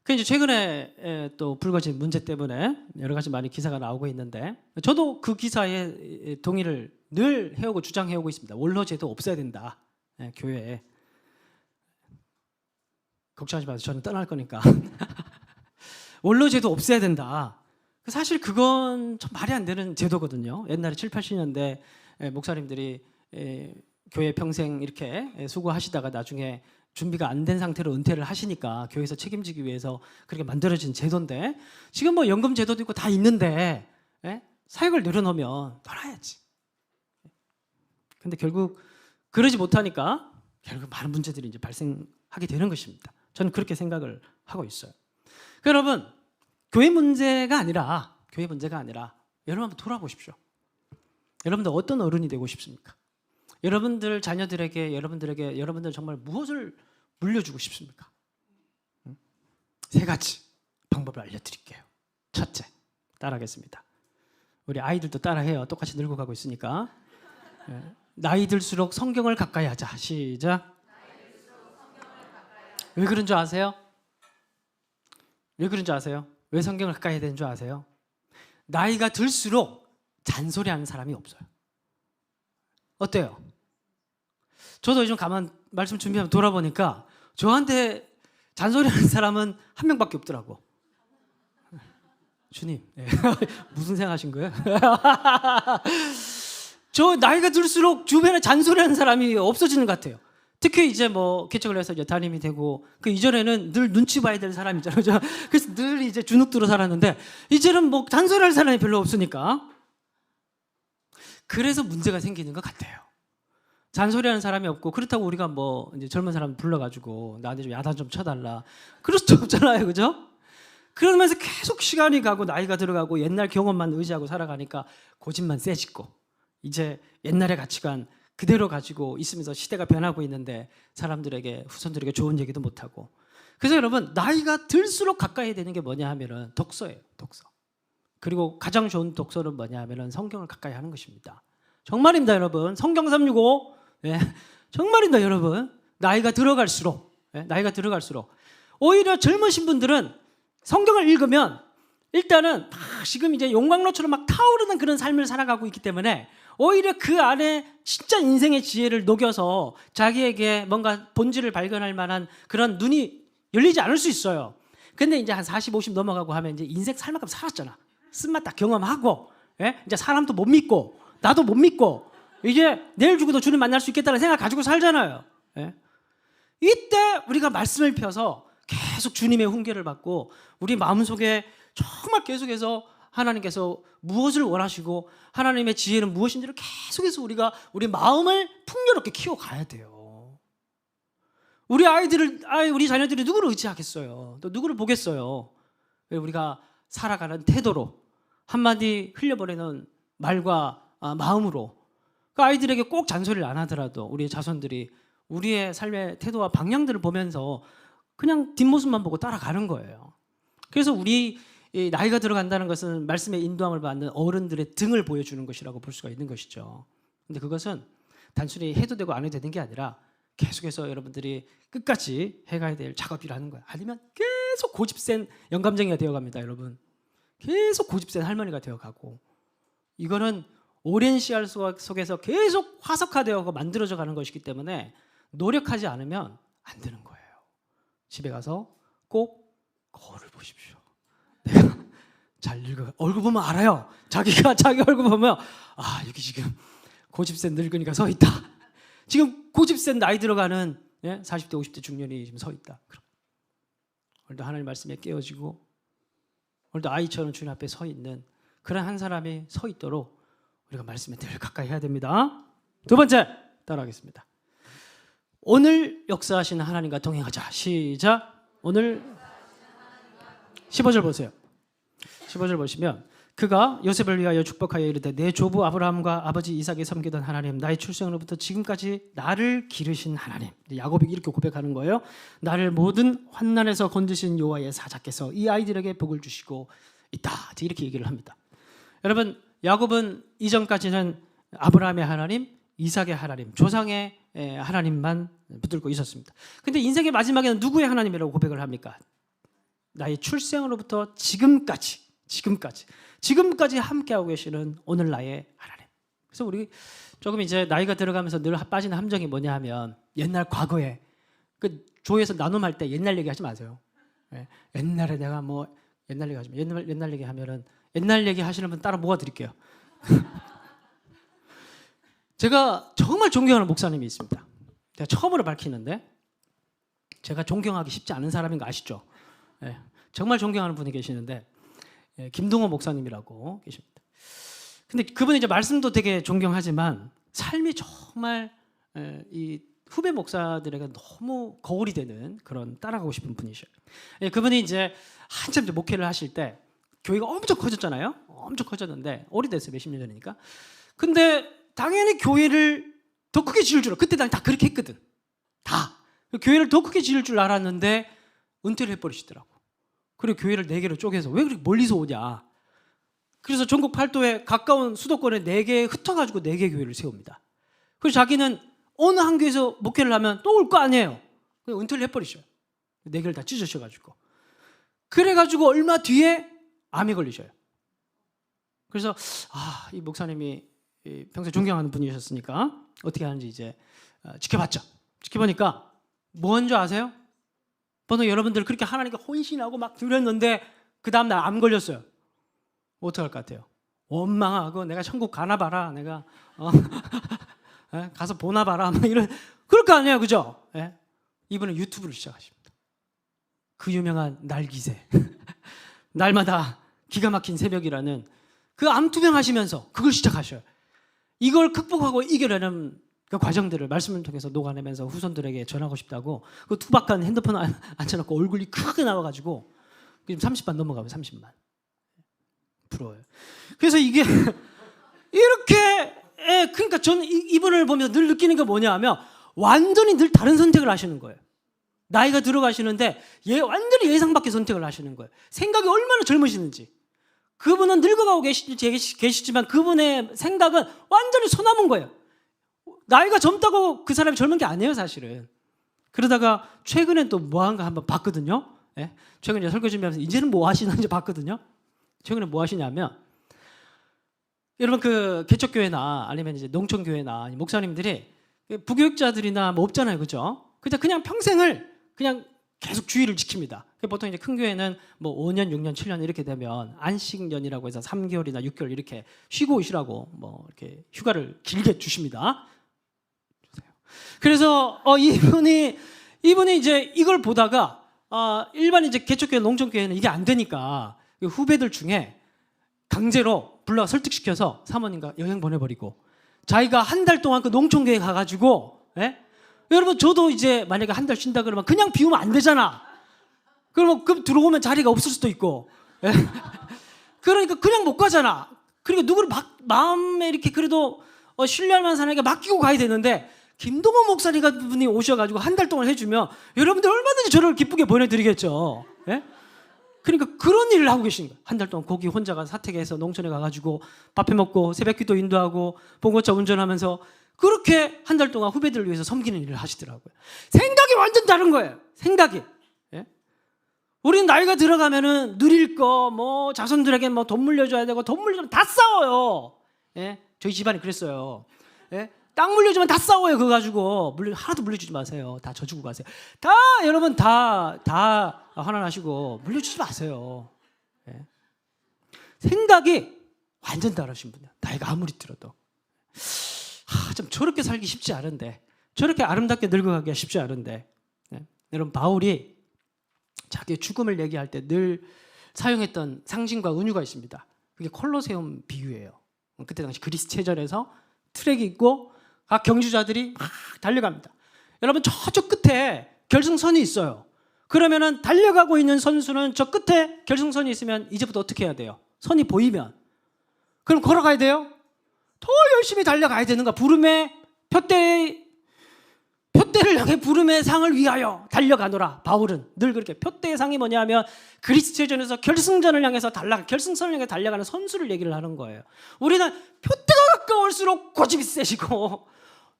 그 이제 최근에 또 불거진 문제 때문에 여러 가지 많이 기사가 나오고 있는데, 저도 그 기사에 동의를 늘 해오고 주장해오고 있습니다. 원로제도 없어야 된다. 교회에. 걱정하지 마세요. 저는 떠날 거니까. 원로제도 없애야 된다. 사실 그건 참 말이 안 되는 제도거든요. 옛날에 7, 80년대 목사님들이 교회 평생 이렇게 수고하시다가 나중에 준비가 안 된 상태로 은퇴를 하시니까 교회에서 책임지기 위해서 그렇게 만들어진 제도인데, 지금 뭐 연금 제도도 있고 다 있는데 사역을 내려놓으면 떠나야지. 근데 결국 그러지 못하니까 결국 많은 문제들이 이제 발생하게 되는 것입니다. 저는 그렇게 생각을 하고 있어요. 여러분, 교회 문제가 아니라 여러분 한번 돌아보십시오. 여러분들 어떤 어른이 되고 싶습니까? 여러분들 자녀들에게 여러분들 정말 무엇을 물려주고 싶습니까? 3가지 방법을 알려드릴게요. 첫째, 따라하겠습니다. 우리 아이들도 따라해요. 똑같이 늙어가고 있으니까. 나이 들수록 성경을 가까이 하자. 시작. 왜 그런 줄 아세요? 왜 성경을 가까이 해야 되는 줄 아세요? 나이가 들수록 잔소리하는 사람이 없어요. 어때요? 저도 요즘 말씀 준비하면 돌아보니까 저한테 잔소리하는 사람은 한 명밖에 없더라고. 주님, 무슨 생각하신 거예요? 저 나이가 들수록 주변에 잔소리하는 사람이 없어지는 것 같아요. 특히 이제 뭐 개척을 해서 이제 담임이 되고, 그 이전에는 늘 눈치 봐야 될 사람이잖아요. 그래서 늘 이제 주눅들어 살았는데 이제는 뭐 잔소리할 사람이 별로 없으니까. 그래서 문제가 생기는 것 같아요. 잔소리하는 사람이 없고, 그렇다고 우리가 뭐 이제 젊은 사람 불러가지고 나한테 좀 야단 좀 쳐달라 그럴 수도 없잖아요, 그죠? 그러면서 계속 시간이 가고 나이가 들어가고 옛날 경험만 의지하고 살아가니까 고집만 세지고, 이제 옛날의 가치관 그대로 가지고 있으면서 시대가 변하고 있는데 사람들에게, 후손들에게 좋은 얘기도 못하고, 그래서 여러분 나이가 들수록 가까이 되는 게 뭐냐 하면은 독서예요. 독서. 그리고 가장 좋은 독서는 뭐냐 하면은 성경을 가까이 하는 것입니다. 정말입니다, 여러분. 성경 365. 예, 정말입니다, 여러분. 나이가 들어갈수록 오히려 젊으신 분들은 성경을 읽으면 일단은 막 지금 이제 용광로처럼 막 타오르는 그런 삶을 살아가고 있기 때문에 오히려 그 안에 진짜 인생의 지혜를 녹여서 자기에게 뭔가 본질을 발견할 만한 그런 눈이 열리지 않을 수 있어요. 근데 이제 한 40, 50 넘어가고 하면 이제 인생 살만큼 살았잖아. 쓴맛 다 경험하고, 예? 이제 사람도 못 믿고 나도 못 믿고 이제 내일 죽어도 주님 만날 수 있겠다는 생각 가지고 살잖아요. 예? 이때 우리가 말씀을 펴서 계속 주님의 훈계를 받고 우리 마음속에 정말 계속해서 하나님께서 무엇을 원하시고 하나님의 지혜는 무엇인지를 계속해서 우리가 우리 마음을 풍요롭게 키워가야 돼요. 우리 우리 자녀들이 누구를 의지하겠어요? 또 누구를 보겠어요? 우리가 살아가는 태도로 한마디 흘려보내는 말과 마음으로 그 아이들에게 꼭 잔소리를 안 하더라도 우리 자손들이 우리의 삶의 태도와 방향들을 보면서 그냥 뒷모습만 보고 따라가는 거예요. 그래서 우리 나이가 들어간다는 것은 말씀의 인도함을 받는 어른들의 등을 보여주는 것이라고 볼 수가 있는 것이죠. 근데 그것은 단순히 해도 되고 안 해도 되는 게 아니라 계속해서 여러분들이 끝까지 해가야 될 작업이라는 거예요. 아니면 계속 고집센 영감쟁이가 되어갑니다, 여러분. 계속 고집센 할머니가 되어가고 이거는 오랜 시간 속에서 계속 화석화되어서 만들어져 가는 것이기 때문에 노력하지 않으면 안 되는 거예요. 집에 가서 꼭 거울을 보십시오. 내가 잘 읽어. 얼굴 보면 알아요. 자기가 자기 얼굴 보면 여기 지금 고집센 늙은이가 서 있다. 지금 고집센 나이 들어가는 40대 50대 중년이 지금 서 있다. 그럼 오늘도 하나님 말씀에 깨어지고 오늘도 아이처럼 주님 앞에 서 있는 그런 한 사람이 서 있도록 우리가 말씀에 늘 가까이 해야 됩니다. 두 번째 따라하겠습니다. 오늘 역사하시는 하나님과 동행하자. 시작. 오늘 15절 보세요. 15절 보시면 그가 요셉을 위하여 축복하여 이르되 내 조부 아브라함과 아버지 이삭이 섬기던 하나님 나의 출생으로부터 지금까지 나를 기르신 하나님. 야곱이 이렇게 고백하는 거예요. 나를 모든 환난에서 건지신 여호와의 사자께서 이 아이들에게 복을 주시고 있다. 이렇게 얘기를 합니다. 여러분 야곱은 이전까지는 아브라함의 하나님, 이삭의 하나님, 조상의 하나님만 붙들고 있었습니다. 근데 인생의 마지막에는 누구의 하나님이라고 고백을 합니까? 나의 출생으로부터 지금까지 함께하고 계시는 오늘 나의 하나님. 그래서 우리 조금 이제 나이가 들어가면서 늘 빠지는 함정이 뭐냐 하면 옛날 과거에 그 조에서 나눔할 때 옛날 얘기 하지 마세요. 옛날에 내가 뭐 옛날 얘기 하지만 옛날 얘기 하면은 옛날 얘기 하시는 분 따로 모아드릴게요. 제가 정말 존경하는 목사님이 있습니다. 제가 처음으로 밝히는데 제가 존경하기 쉽지 않은 사람인 거 아시죠? 정말 존경하는 분이 계시는데 김동호 목사님이라고 계십니다. 근데 그분이 이제 말씀도 되게 존경하지만 삶이 정말 이 후배 목사들에게 너무 거울이 되는 그런 따라가고 싶은 분이셔요. 그분이 이제 한참 이제 목회를 하실 때 교회가 엄청 커졌잖아요. 엄청 커졌는데 오래됐어요. 몇십 년 전이니까. 근데 당연히 교회를 더 크게 지을 줄 그때 다 그렇게 했거든. 다 교회를 더 크게 지을 줄 알았는데 은퇴를 해버리시더라고. 그리고 교회를 4개로 쪼개서 왜 그렇게 멀리서 오냐. 그래서 전국 팔도에 가까운 수도권에 4개 흩어가지고 4개 교회를 세웁니다. 그래서 자기는 어느 한 교회에서 목회를 하면 또 올 거 아니에요. 그냥 은퇴를 해버리셔요. 4개를 다 찢으셔가지고. 그래가지고 얼마 뒤에 암에 걸리셔요. 그래서 이 목사님이 평소에 존경하는 분이셨으니까 어떻게 하는지 이제 지켜봤죠. 지켜보니까 뭔 줄 아세요? 보통 여러분들 그렇게 하나님께 헌신하고 막 드렸는데 그 다음날 암 걸렸어요. 어떡할 것 같아요? 원망하고 내가 천국 가나 봐라. 내가 가서 보나 봐라. 막 이런 그럴 거 아니에요. 그죠? 이분은 유튜브를 시작하십니다. 그 유명한 날기새. 날마다 기가 막힌 새벽이라는 그 암투병 하시면서 그걸 시작하셔요. 이걸 극복하고 이겨내는 그 과정들을 말씀을 통해서 녹아내면서 후손들에게 전하고 싶다고 그 투박한 핸드폰 앉혀놓고 얼굴이 크게 나와가지고 지금 30만 넘어가면 30만. 부러워요. 그래서 이게 이렇게 그러니까 저는 이분을 보면서 늘 느끼는 게 뭐냐 하면 완전히 늘 다른 선택을 하시는 거예요. 나이가 들어가시는데 완전히 예상 밖의 선택을 하시는 거예요. 생각이 얼마나 젊으시는지. 그분은 늙어가고 계시지만 그분의 생각은 완전히 소나무인 거예요. 나이가 젊다고 그 사람이 젊은 게 아니에요, 사실은. 그러다가 최근에 또 뭐 한가 한번 봤거든요. 예? 최근에 설교 준비하면서 이제는 뭐 하시는지 봤거든요. 최근에 뭐 하시냐면, 여러분 그 개척교회나 아니면 이제 농촌교회나 목사님들이 부교육자들이나 뭐 없잖아요, 그죠? 그냥 평생을 그냥 계속 주의를 지킵니다. 보통 이제 큰 교회는 뭐 5년, 6년, 7년 이렇게 되면 안식년이라고 해서 3개월이나 6개월 이렇게 쉬고 오시라고 뭐 이렇게 휴가를 길게 주십니다. 그래서 이분이 이제 이걸 보다가 일반 이제 개척교회, 농촌교회는 이게 안 되니까 후배들 중에 강제로 불러 설득시켜서 사모님과 여행 보내버리고 자기가 한 달 동안 그 농촌교회 가가지고, 예? 여러분 저도 이제 만약에 한 달 쉰다 그러면 그냥 비우면 안 되잖아. 그러면 들어오면 자리가 없을 수도 있고, 예? 그러니까 그냥 못 가잖아. 그러니까 누구를 마음에 이렇게 그래도 신뢰할 만한 사람에게 맡기고 가야 되는데, 김동원 목사님 같은 분이 오셔가지고 한 달 동안 해주면 여러분들 얼마든지 저를 기쁘게 보내드리겠죠. 예? 그러니까 그런 일을 하고 계신 거예요. 한 달 동안 거기 혼자가 사택에서 농촌에 가가지고 밥해 먹고 새벽기도 인도하고 봉고차 운전하면서 그렇게 한 달 동안 후배들을 위해서 섬기는 일을 하시더라고요. 생각이 완전 다른 거예요. 생각이. 예? 우린 나이가 들어가면은 누릴 거, 뭐 자손들에게 뭐 돈 물려줘야 되고 돈 물려주면 다 싸워요. 예? 저희 집안이 그랬어요. 예? 땅 물려주면 다 싸워요. 그거 가지고 하나도 물려주지 마세요. 다 져주고 가세요. 다 여러분 다 화난하시고 물려주지 마세요. 예? 생각이 완전 다르신 분이야. 나이가 아무리 들어도 좀 저렇게 살기 쉽지 않은데, 저렇게 아름답게 늙어가기가 쉽지 않은데, 예? 여러분 바울이 자기의 죽음을 얘기할 때 늘 사용했던 상징과 은유가 있습니다. 그게 콜로세움 비유예요. 그때 당시 그리스 체전에서 트랙이 있고 각 경주자들이 막 달려갑니다. 여러분 저쪽 끝에 결승선이 있어요. 그러면은 달려가고 있는 선수는 저 끝에 결승선이 있으면 이제부터 어떻게 해야 돼요? 선이 보이면 그럼 걸어가야 돼요? 더 열심히 달려가야 되는가? 부름의 표대를 향해 부름의 상을 위하여 달려가노라. 바울은 늘 그렇게, 표대의 상이 뭐냐면 그리스체전에서 결승전을 향해서 결승선을 향해 달려가는 선수를 얘기를 하는 거예요. 우리는 표대가 가까울수록 고집이 세시고,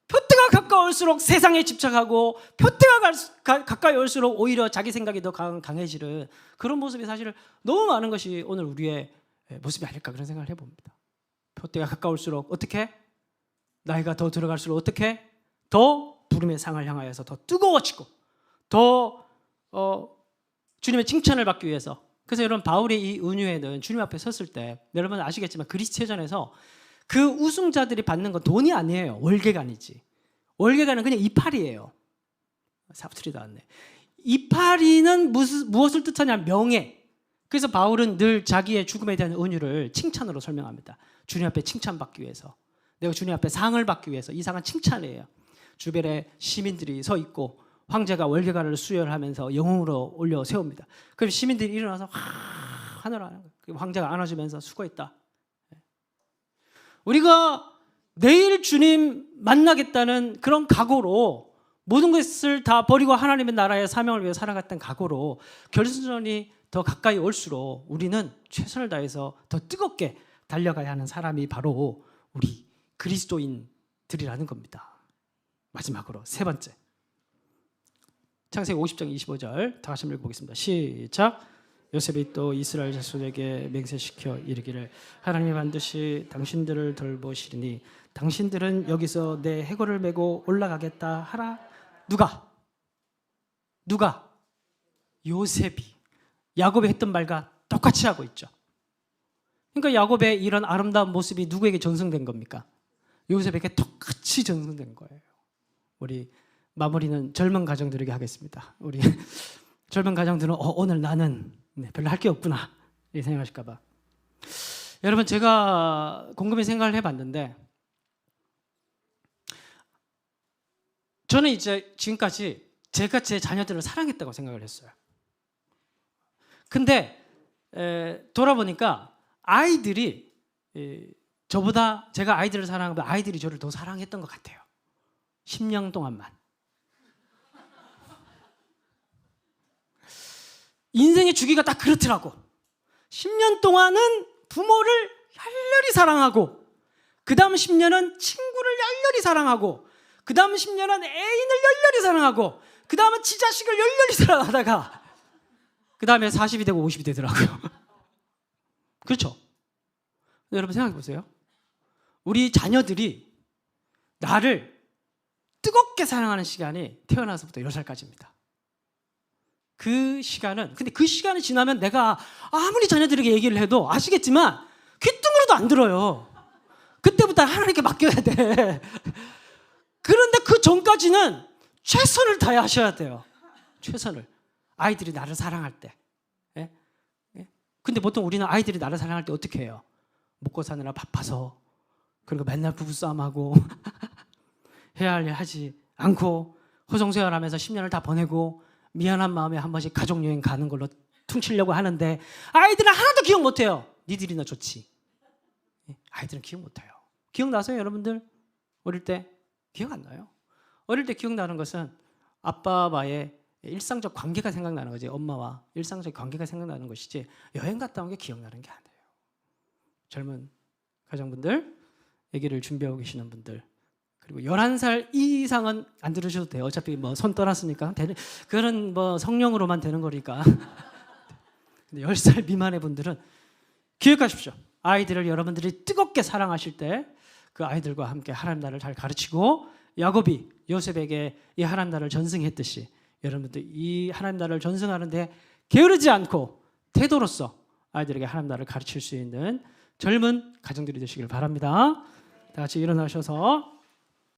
표대가 가까울수록 세상에 집착하고, 표대가 가까이 올수록 오히려 자기 생각이 더 강해지는 그런 모습이 사실 너무 많은 것이 오늘 우리의 모습이 아닐까, 그런 생각을 해봅니다. 표대가 가까울수록 어떻게? 나이가 더 들어갈수록 어떻게? 더 부름의 상을 향하여서 더 뜨거워지고 더 주님의 칭찬을 받기 위해서. 그래서 여러분 바울의 이 은유에는 주님 앞에 섰을 때 여러분 아시겠지만 그리스체전에서 그 우승자들이 받는 건 돈이 아니에요. 월계가 아니지. 월계가는 그냥 이파리예요. 사투리 나왔네. 이파리는 무엇을 뜻하냐면 명예. 그래서 바울은 늘 자기의 죽음에 대한 은유를 칭찬으로 설명합니다. 주님 앞에 칭찬받기 위해서, 내가 주님 앞에 상을 받기 위해서. 이 상은 칭찬이에요. 주변에 시민들이 서 있고 황제가 월계관을 수혈하면서 영웅으로 올려 세웁니다. 그럼 시민들이 일어나서 하늘을 하는 거예요. 황제가 안아주면서 수고했다. 우리가 내일 주님 만나겠다는 그런 각오로 모든 것을 다 버리고 하나님의 나라의 사명을 위해 살아갔던 각오로 결승전이 더 가까이 올수록 우리는 최선을 다해서 더 뜨겁게 달려가야 하는 사람이 바로 우리 그리스도인들이라는 겁니다. 마지막으로 세 번째, 창세기 50장 25절 다 같이 한번 읽어보겠습니다. 시작. 요셉이 또 이스라엘 자손에게 맹세시켜 이르기를 하나님이 반드시 당신들을 돌보시리니 당신들은 여기서 내 해골을 메고 올라가겠다 하라. 누가? 요셉이 야곱이 했던 말과 똑같이 하고 있죠. 그러니까 야곱의 이런 아름다운 모습이 누구에게 전승된 겁니까? 요셉에게 똑같이 전승된 거예요. 우리 마무리는 젊은 가정들에게 하겠습니다. 우리 젊은 가정들은 오늘 나는 별로 할 게 없구나 이렇게 생각하실까 봐. 여러분 제가 곰곰이 생각을 해봤는데, 저는 이제 지금까지 제가 제 자녀들을 사랑했다고 생각을 했어요. 근데 돌아보니까 아이들이 저보다, 제가 아이들을 사랑하면 아이들이 저를 더 사랑했던 것 같아요. 10년 동안만. 인생의 주기가 딱 그렇더라고. 10년 동안은 부모를 열렬히 사랑하고, 그 다음 10년은 친구를 열렬히 사랑하고, 그 다음 10년은 애인을 열렬히 사랑하고, 그 다음은 지 자식을 열렬히 사랑하다가 그 다음에 40이 되고 50이 되더라고요. 그렇죠? 여러분 생각해 보세요. 우리 자녀들이 나를 뜨겁게 사랑하는 시간이 태어나서부터 10살까지입니다. 그 시간은, 근데 그 시간이 지나면 내가 아무리 자녀들에게 얘기를 해도 아시겠지만 귓등으로도 안 들어요. 그때부터 하나님께 맡겨야 돼. 그런데 그 전까지는 최선을 다해 하셔야 돼요. 최선을. 아이들이 나를 사랑할 때. 예? 예? 근데 보통 우리는 아이들이 나를 사랑할 때 어떻게 해요? 먹고 사느라 바빠서, 그리고 맨날 부부싸움하고 해야 할 일 하지 않고 호송세월하면서 10년을 다 보내고 미안한 마음에 한 번씩 가족여행 가는 걸로 퉁치려고 하는데 아이들은 하나도 기억 못해요. 니들이나 좋지. 아이들은 기억 못해요. 기억나세요 여러분들? 어릴 때? 기억 안 나요. 어릴 때 기억나는 것은 아빠와의 일상적 관계가 생각나는 거지. 엄마와 일상적 관계가 생각나는 것이지 여행 갔다 온 게 기억나는 게 아니에요. 젊은 가정분들, 아기를 준비하고 계시는 분들, 그리고 11살 이상은 안 들으셔도 돼요. 어차피 뭐 손 떠났으니까 그거는 뭐 성령으로만 되는 거니까. 근데 10살 미만의 분들은 기억하십시오. 아이들을 여러분들이 뜨겁게 사랑하실 때 그 아이들과 함께 하나님 나라를 잘 가르치고, 야곱이 요셉에게 이 하나님 나라를 전승했듯이 여러분들 이 하나님 나라를 전승하는데 게으르지 않고 태도로서 아이들에게 하나님 나라를 가르칠 수 있는 젊은 가정들이 되시길 바랍니다. 다 같이 일어나셔서